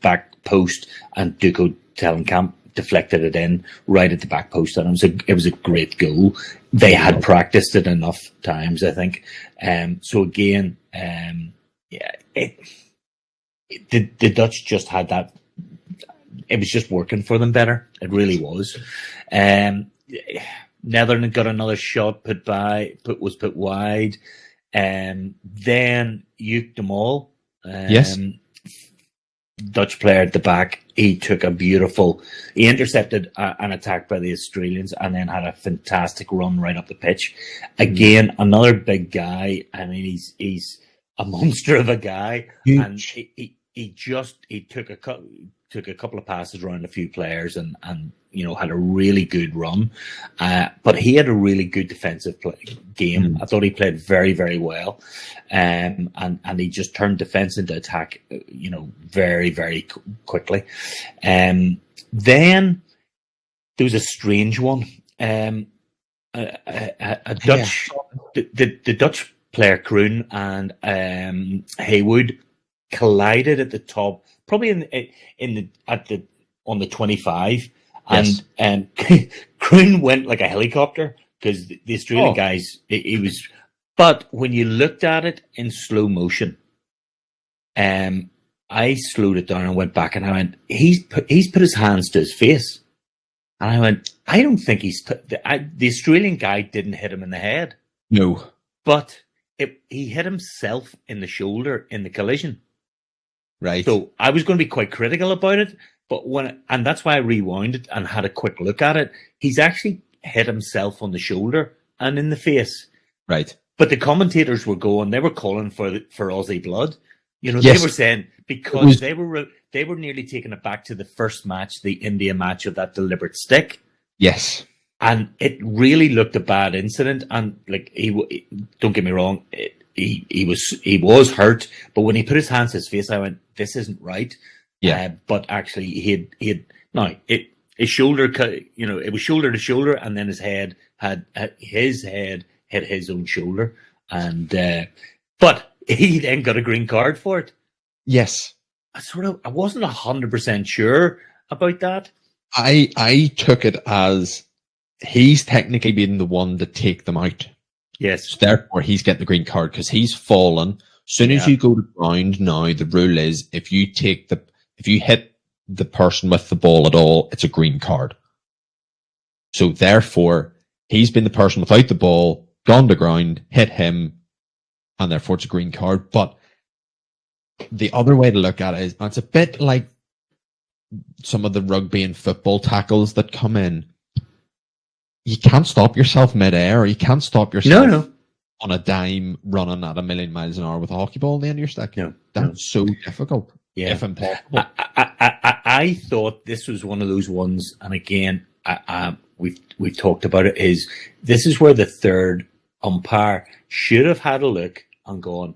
back post, and Duco Tellenkamp deflected it in right at the back post, and it was a great goal. They had practiced it enough times, I think. So again, the Dutch just had that. It was just working for them better. It really was. Netherlands got another shot put wide. Then Uke de Mol, Yes. Dutch player at the back. He intercepted an attack by the Australians and then had a fantastic run right up the pitch. Again, another big guy. I mean, he's a monster of a guy. Huge. And he took a couple of passes around a few players and had a really good run. But he had a really good defensive game. I thought he played very, very well. And he just turned defense into attack, very, very quickly. Then there was a strange one. The Dutch player Kroon and Haywood collided at the top, probably on the 25, Yes. and Kroon went like a helicopter because the Australian guys, he was. But when you looked at it in slow motion, I slowed it down and went back, and I went, he's put his hands to his face, and I went, I don't think the Australian guy didn't hit him in the head, No. but he hit himself in the shoulder in the collision. Right. So I was going to be quite critical about it, but and that's why I rewound it and had a quick look at it. He's actually hit himself on the shoulder and in the face. Right. But the commentators were calling for Aussie blood. Yes. They were saying because they were nearly taking it back to the first match, the India match of that deliberate stick. Yes. And it really looked a bad incident. And don't get me wrong, he was hurt, but when he put his hands to his face, I went, "This isn't right." Yeah. But actually, his shoulder, it was shoulder to shoulder, and then his head hit his own shoulder, and but he then got a green card for it. Yes. I wasn't 100% sure about that. I took it as he's technically been the one to take them out. Yes. So therefore, he's getting the green card because he's fallen. As soon as you go to ground now, the rule is if you hit the person with the ball at all, it's a green card. So therefore, he's been the person without the ball, gone to ground, hit him, and therefore it's a green card. But the other way to look at it is it's a bit like some of the rugby and football tackles that come in. You can't stop yourself mid-air, or you can't stop yourself on a dime running at 1,000,000 miles an hour with a hockey ball in the end of your stick. That's so difficult, if impossible. I thought this was one of those ones, and again, we've talked about it. This is where the third umpire should have had a look and gone,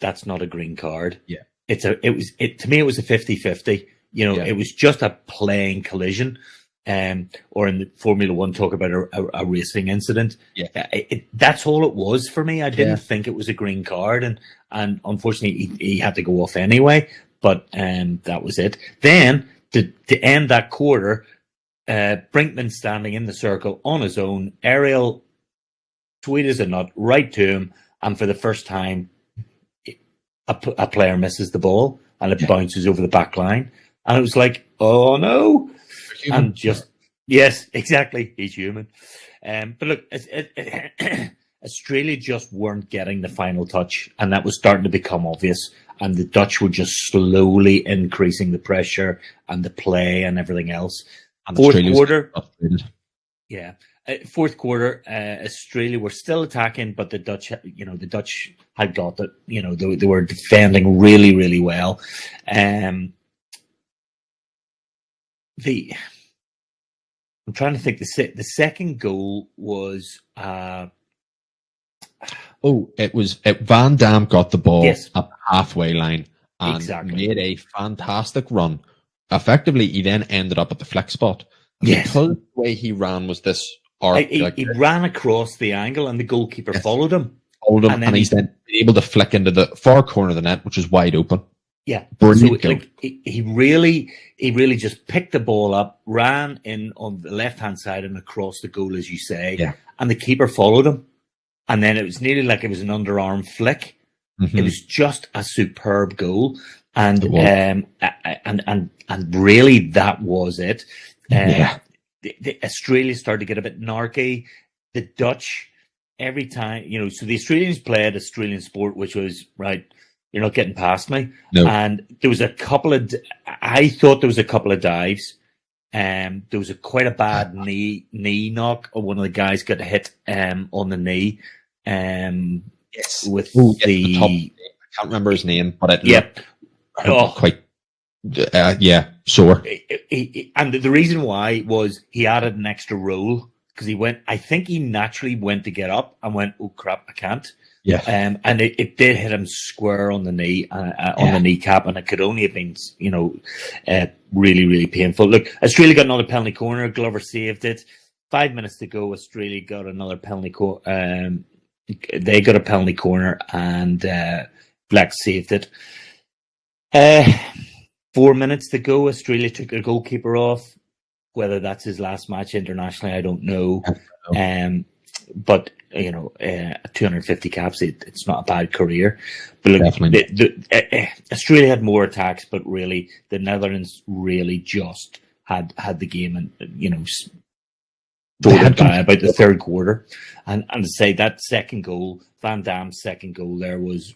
"That's not a green card." Yeah, to me it was a 50-50. It was just a playing collision. Or in the Formula One, talk about a racing incident. Yeah, that's all it was for me. I didn't think it was a green card, and unfortunately he had to go off anyway. But that was it. Then to end that quarter, Brinkman standing in the circle on his own, aerial, sweet as a nut, right to him, and for the first time, a player misses the ball and it bounces over the back line, and it was like, oh no. Human. And yes, exactly. He's human. But look, Australia just weren't getting the final touch, and that was starting to become obvious. And the Dutch were just slowly increasing the pressure and the play and everything else. And Fourth quarter, Australia were still attacking, but the Dutch had got it. They were defending really, really well. I'm trying to think. The second goal was. Van Dam got the ball Yes. up halfway line and Exactly. made a fantastic run, effectively he then ended up at the flick spot. Yes. Because the way he ran was this arc. He ran across the angle and the goalkeeper followed him. And he's then able to flick into the far corner of the net, which is wide open. Yeah. Brilliant So he really just picked the ball up, ran in on the left-hand side and across the goal, as you say. Yeah. And the keeper followed him. And then it was nearly like it was an underarm flick. Mm-hmm. It was just a superb goal. And really that was it. The Australia started to get a bit narky. The Dutch, every time, so the Australians played Australian sport, which was, right, you're not getting past me. No. And there was I thought there was a couple of dives. There was quite a bad knee knock. One of the guys got hit on the knee. Yes. With the top. I can't remember his name, but it looked quite sore. And the reason why was he added an extra roll because I think he naturally went to get up and went, oh crap, I can't. Yeah. And it did hit him square on the knee, on the kneecap, and it could only have been, really, really painful. Look, Australia got another penalty corner. Glover saved it. 5 minutes to go. Australia got another penalty they got a penalty corner, and Black saved it. 4 minutes to go. Australia took a goalkeeper off. Whether that's his last match internationally, I don't know. But 250 caps, it's not a bad career. But look, Australia had more attacks, but really the Netherlands really just had the game and sorted by about the third quarter. And to say that second goal, Van Damme's second goal there was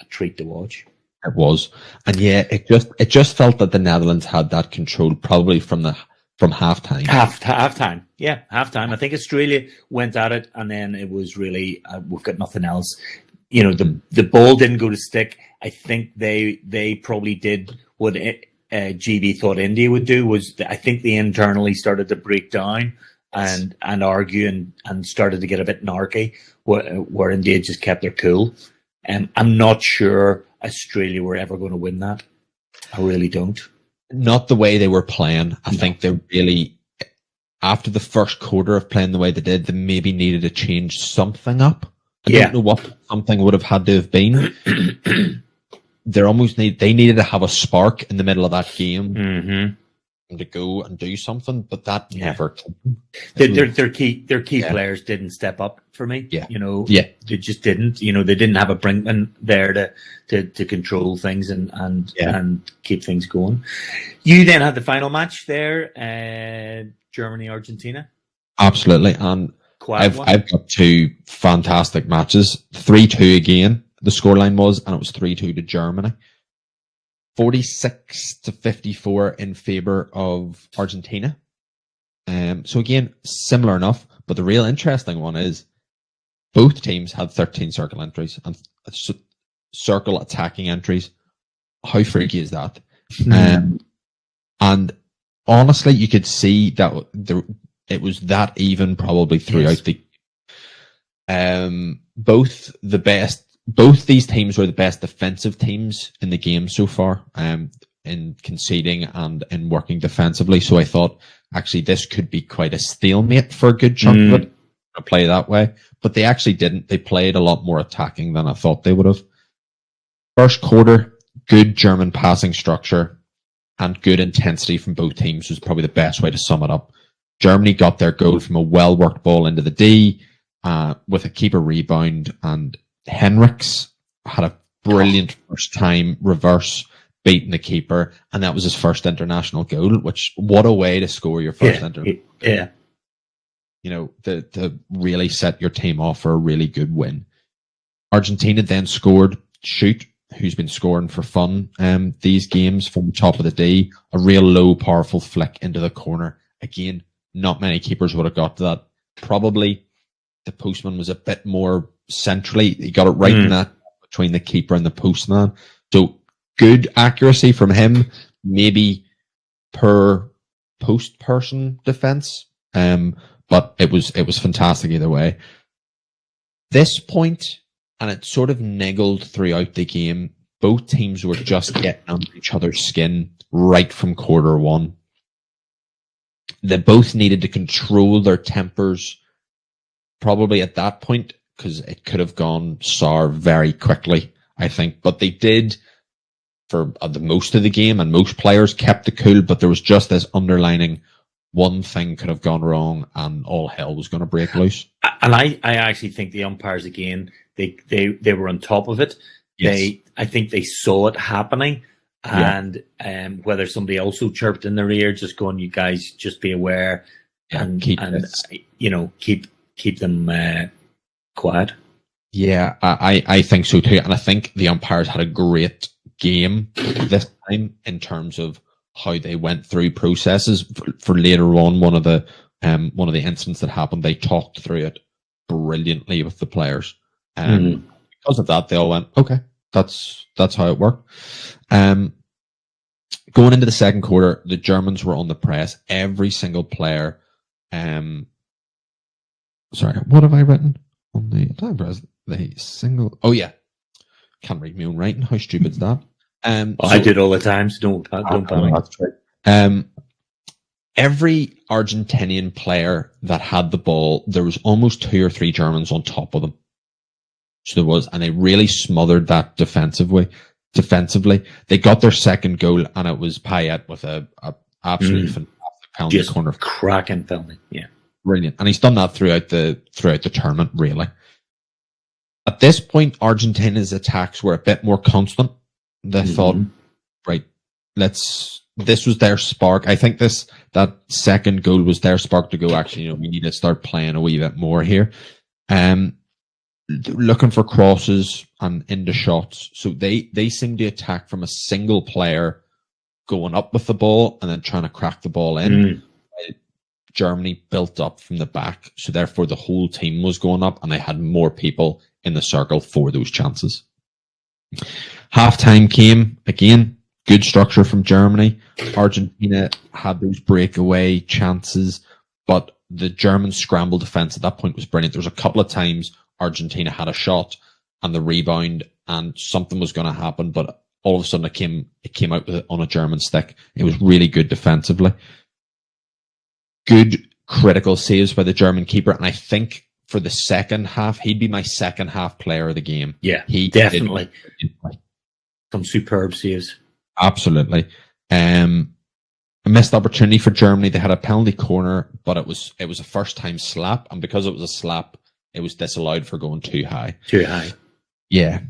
a treat to watch. It was, and it just felt that the Netherlands had that control probably from halftime. Halftime. I think Australia went at it, and then it was really we've got nothing else. The ball didn't go to stick. I think they probably did what GB thought India would do. I think they internally started to break down and argue and started to get a bit narky, where India just kept their cool. I'm not sure Australia were ever going to win that. I really don't. Not the way they were playing. I think they really, after the first quarter of playing the way they did, they maybe needed to change something up. I don't know what something would have had to have been. They needed to have a spark in the middle of that game to go and do something, but that never came. Their key players didn't step up for me. They just didn't. They didn't have a Brinkman there to control things and keep things going. You then had the final match there, Germany Argentina. Absolutely, and I've got two fantastic matches. 3-2 again. The scoreline was, and it was 3-2 to Germany. 46-54 in favour of Argentina. So again, similar enough, but the real interesting one is both teams had 13 circle entries and circle attacking entries. How freaky is that? And honestly, you could see that it was that even probably throughout both these teams were the best defensive teams in the game so far, in conceding and in working defensively. So I thought, actually, this could be quite a stalemate for a good chunk of it, to play that way. But they actually didn't. They played a lot more attacking than I thought they would have. First quarter, good German passing structure and good intensity from both teams was probably the best way to sum it up. Germany got their goal from a well-worked ball into the D with a keeper rebound, and Henriks had a brilliant first time reverse beating the keeper, and that was his first international goal, which, what a way to score your first international goal. To really set your team off for a really good win. Argentina then scored Shoot, who's been scoring for fun these games from the top of the D, a real low, powerful flick into the corner. Again, not many keepers would have got to that. Probably the postman was a bit more centrally. He got it right in that between the keeper and the postman. So good accuracy from him, maybe per post person defense. But it was fantastic either way. This point, and it sort of niggled throughout the game, both teams were just getting under each other's skin right from quarter one. They both needed to control their tempers probably at that point, because it could have gone sour very quickly, I think. But they did for the most of the game, and most players kept the cool, but there was just this underlining one thing could have gone wrong and all hell was going to break loose. And I actually think the umpires, again, they were on top of it. Yes. I think they saw it happening, and whether somebody also chirped in their ear, just going, "You guys, just be aware," and keep them quiet. Yeah, I think so too, and I think the umpires had a great game this time in terms of how they went through processes for later on. One of the incidents that happened, they talked through it brilliantly with the players. Because of that, they all went, okay, that's how it worked. Going into the second quarter, the Germans were on the press. Every single player. Sorry, what have I written on the press? The single. Oh yeah, can't read my own writing. How stupid is that? I do it all the time, so don't panic. That's right. Every Argentinian player that had the ball, there was almost 2 or 3 Germans on top of them. So there was, and they really smothered that defensively. They got their second goal, and it was Payet with a absolutely fantastic penalty corner. Cracking penalty, yeah. Brilliant. And he's done that throughout the tournament, really. At this point, Argentina's attacks were a bit more constant. They thought, right, this was their spark. I think that second goal was their spark to go, actually, we need to start playing a wee bit more here. Looking for crosses and into shots. So they seem to attack from a single player going up with the ball and then trying to crack the ball in. Germany built up from the back, so therefore the whole team was going up and they had more people in the circle for those chances. Halftime came, again, good structure from Germany. Argentina had those breakaway chances, but the German scramble defense at that point was brilliant. There was a couple of times Argentina had a shot and the rebound and something was going to happen, but all of a sudden it came out with it on a German stick. It was really good defensively. Good critical saves by the German keeper, and I think for the second half, he'd be my second half player of the game. Yeah, he definitely. Some superb saves. Absolutely. A missed opportunity for Germany. They had a penalty corner, but it was a first time slap, and because it was a slap, it was disallowed for going too high. Too high. Yeah.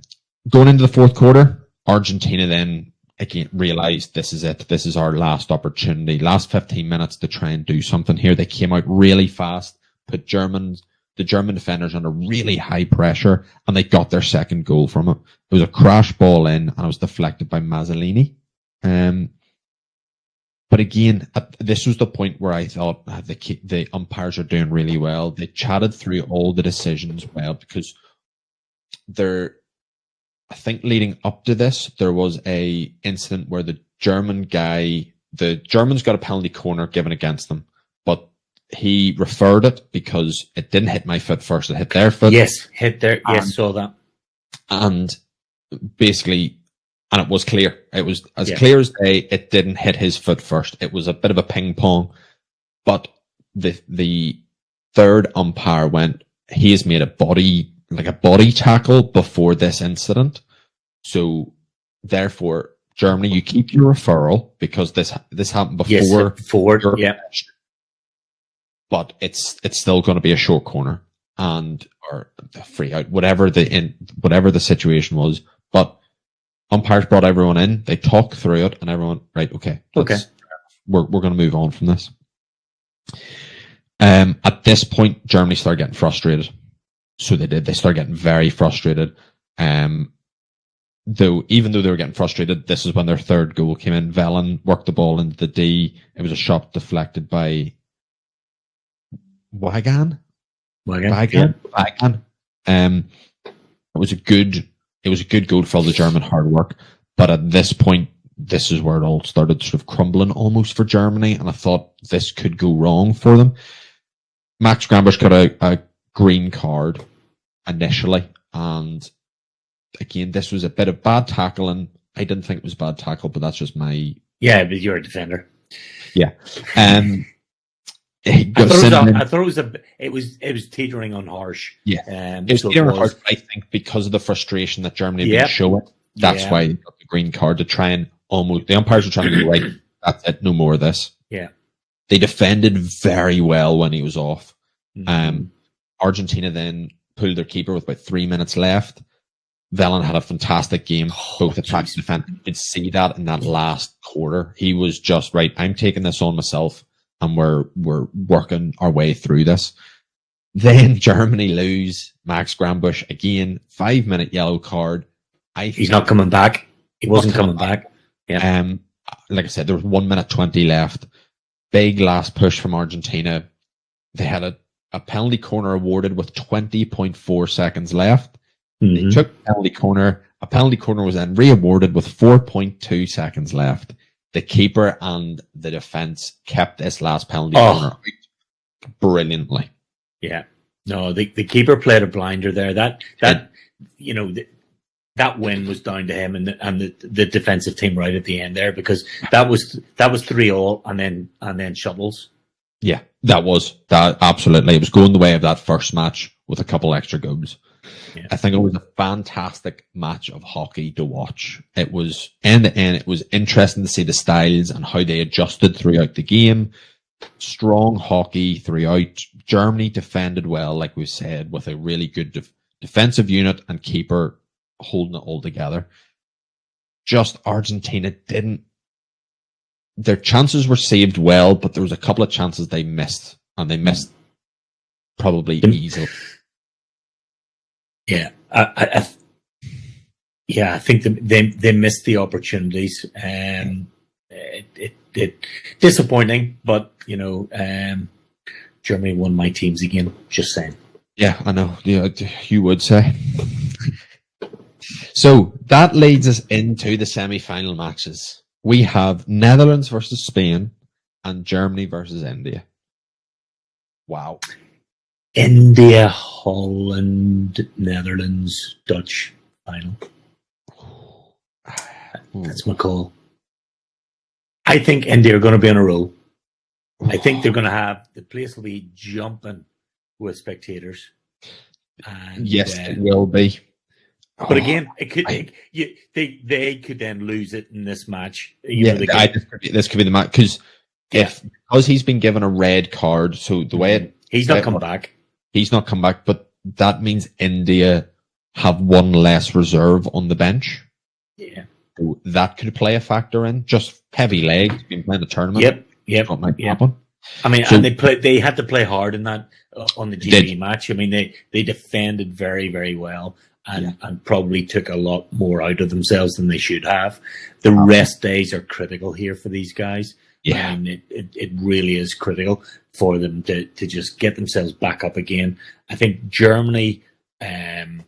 Going into the fourth quarter, Argentina then again realized this is it. This is our last opportunity. Last 15 minutes to try and do something here. They came out really fast, put the German defenders under really high pressure, and they got their second goal from it. It was a crash ball in, and it was deflected by Mazzolini. But again, this was the point where I thought the umpires are doing really well. They chatted through all the decisions well, because I think leading up to this, there was a incident where the Germans got a penalty corner given against them, but he referred it because it didn't hit my foot first, it hit their foot. Yes, hit their, yes, saw that. And basically, and it was clear. It was as clear as day. It didn't hit his foot first. It was a bit of a ping pong, but the third umpire went, he has made a body tackle before this incident. So therefore, Germany, you keep your referral because this happened before. Yes, yeah. But it's still going to be a short corner or a free out, whatever the situation was. But umpires brought everyone in. They talked through it, and everyone, right? Okay. We're going to move on from this. At this point, Germany started getting frustrated. So they did. They started getting very frustrated. Even though they were getting frustrated, this is when their third goal came in. Velen worked the ball into the D. It was a shot deflected by Wagan. Yeah. Wagan. It was a good goal for all the German hard work. But at this point, this is where it all started sort of crumbling almost for Germany. And I thought this could go wrong for them. Max Grambusch got a green card initially, and again, this was a bit of bad tackling. I didn't think it was bad tackle, but that's just my... Yeah, but you're a defender. Yeah. I thought it was teetering on harsh. Yeah. It was teetering on harsh, I think, because of the frustration that Germany had been showing. That's why they got the green card, to try and almost... The umpires were trying to go, right, that's it, no more of this. Yeah. They defended very well when he was off. Argentina then pulled their keeper with about 3 minutes left. Velen had a fantastic game, both attack and defense. You could see that in that last quarter. He was just, right, I'm taking this on myself, and we're working our way through this. Then Germany lose. Max Grambusch, again, 5-minute yellow card. He's not coming back. He wasn't coming back. Yeah. Like I said, there was 1 minute 20 left. Big last push from Argentina. They had a penalty corner awarded with 20.4 seconds left. They took a penalty corner. A penalty corner was then re-awarded with 4.2 seconds left. The keeper and the defense kept this last penalty corner out brilliantly. Yeah. No, the keeper played a blinder there. That win was down to him and the defensive team right at the end there, because that was 3-3 and then shuttles. Yeah, that absolutely. It was going the way of that first match with a couple extra goals. Yeah. I think it was a fantastic match of hockey to watch. It was end to end. It was interesting to see the styles and how they adjusted throughout the game. Strong hockey throughout. Germany defended well, like we said, with a really good defensive unit and keeper holding it all together. Just Argentina didn't. Their chances were saved well, but there was a couple of chances they missed, and they missed probably easily. Yeah, I think they missed the opportunities. It disappointing, but Germany won my teams again. Just saying. Yeah, I know. Yeah, you would say. So that leads us into the semi-final matches. We have Netherlands versus Spain and Germany versus India. Wow. India, Holland, Netherlands, Dutch final. That's my call. I think India are going to be on a roll. I think they're going to have, the place will be jumping with spectators. And, yes, it will be. But again, they could then lose it in this match. This could be the match, because he's been given a red card. So the way he's not come back. He's not come back, but that means India have one less reserve on the bench. Yeah, so that could play a factor in. Just heavy legs, been playing the tournament. Yep. What might happen? I mean, and they had to play hard in that on the GB match. I mean, they defended very, very well. And probably took a lot more out of themselves than they should have. The rest days are critical here for these guys. Yeah. And it really is critical for them to just get themselves back up again. I think Germany, I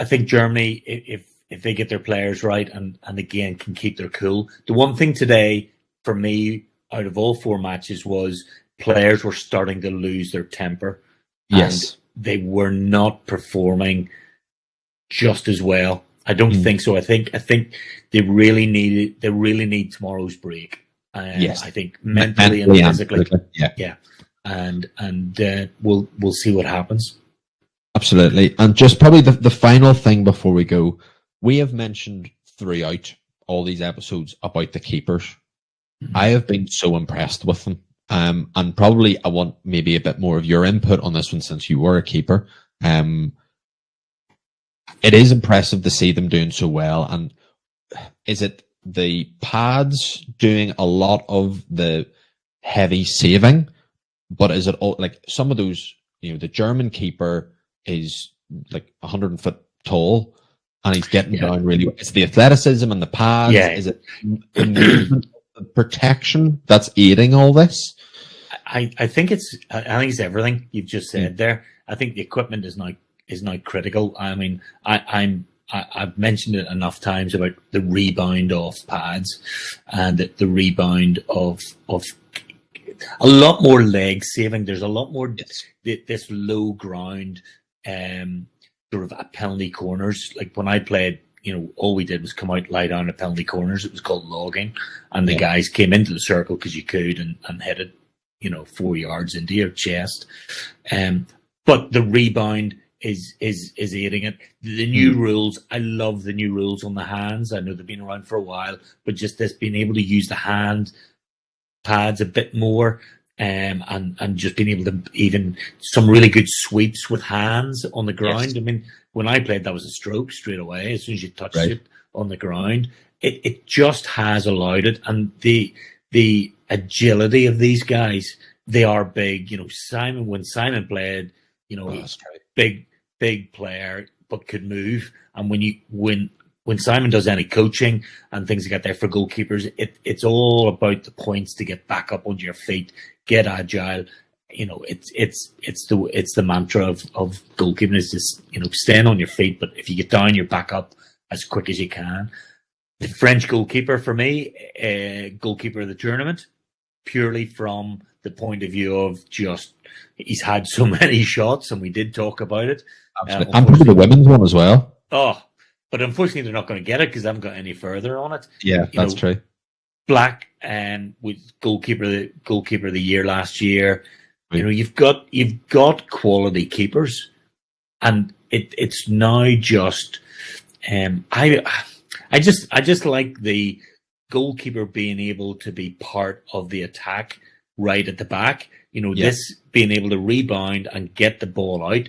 think Germany, if they get their players right and again can keep their cool. The one thing today for me out of all four matches was players were starting to lose their temper. Yes, and they were not performing just as well. I don't think so. I think they really need tomorrow's break. Yes, I think mentally and physically. Yeah. And we'll see what happens. Absolutely. And just probably the final thing before we go, we have mentioned throughout all these episodes about the keepers. Mm-hmm. I have been so impressed with them. And probably I want maybe a bit more of your input on this one, since you were a keeper. It is impressive to see them doing so well. And is it the pads doing a lot of the heavy saving? But is it all, like some of those, the German keeper is like 100 foot tall and he's getting down really well. It's the athleticism and the pads. Yeah. Is it the movement, the protection that's aiding all this? I think it's everything you've just said there. I think the equipment is now critical. I mean, I've mentioned it enough times about the rebound off pads and the rebound of a lot more leg saving. There's a lot more this low ground sort of at penalty corners. Like when I played, all we did was come out, lie down at penalty corners. It was called logging, and the guys came into the circle because you could and hit it, 4 yards into your chest. But the rebound is aiding it. The new rules, I love the new rules on the hands. I know they've been around for a while, but just this being able to use the hand pads a bit more, and just being able to even some really good sweeps with hands on the ground. Yes. I mean, when I played, that was a stroke straight away as soon as you touched it on the ground. It just has allowed it, and the agility of these guys, they are big. When Simon played, big player, but could move. And when Simon does any coaching and things like that there for goalkeepers, it's all about the points to get back up onto your feet, get agile. It's the mantra of goalkeeping is just, staying on your feet, but if you get down, you're back up as quick as you can. The French goalkeeper for me, goalkeeper of the tournament, purely from the point of view of just he's had so many shots, and we did talk about it. And probably the women's one as well. Oh, but unfortunately they're not going to get it because they haven't got any further on it. Yeah, that's true. Black was goalkeeper of the year last year. Right. You've got quality keepers, and it's now just I just like the goalkeeper being able to be part of the attack right at the back. This being able to rebound and get the ball out.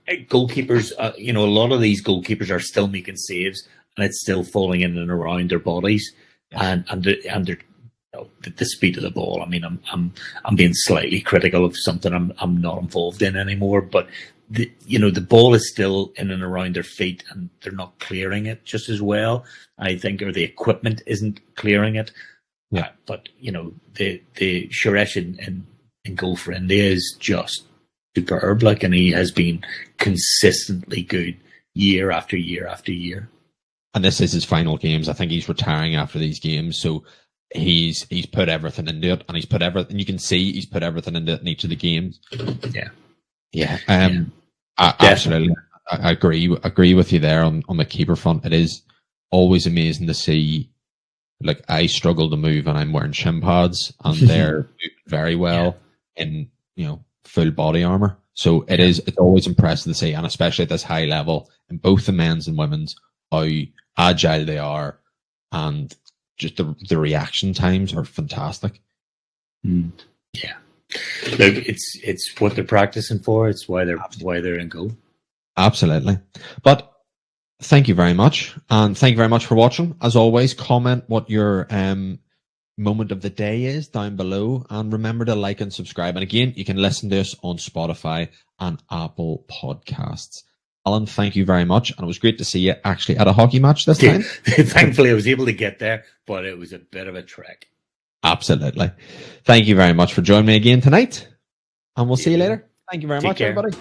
Goalkeepers, a lot of these goalkeepers are still making saves, and it's still falling in and around their bodies, and they're the speed of the ball. I mean, I'm being slightly critical of something I'm not involved in anymore, but the ball is still in and around their feet, and they're not clearing it just as well, I think, or the equipment isn't clearing it. Yeah, but the Suresh in goal for India is just superb. And he has been consistently good year after year after year. And this is his final games. I think he's retiring after these games, so he's put everything into it, and he's put everything. You can see he's put everything into it in each of the games. Yeah. I absolutely. I agree with you there on the keeper front. It is always amazing to see. Like, I struggle to move, and I'm wearing shin pads, and they're moving very well in full body armor. So it's always impressive to see, and especially at this high level in both the men's and women's, how agile they are, and just the reaction times are fantastic. Yeah, look, it's what they're practicing for. It's why they're in goal. Absolutely, but. Thank you very much. And thank you very much for watching. As always, comment what your moment of the day is down below. And remember to like and subscribe. And again, you can listen to us on Spotify and Apple Podcasts. Alan, thank you very much. And it was great to see you actually at a hockey match this time. Thankfully, I was able to get there, but it was a bit of a trek. Absolutely. Thank you very much for joining me again tonight. And we'll see you later. Thank you very much, everybody.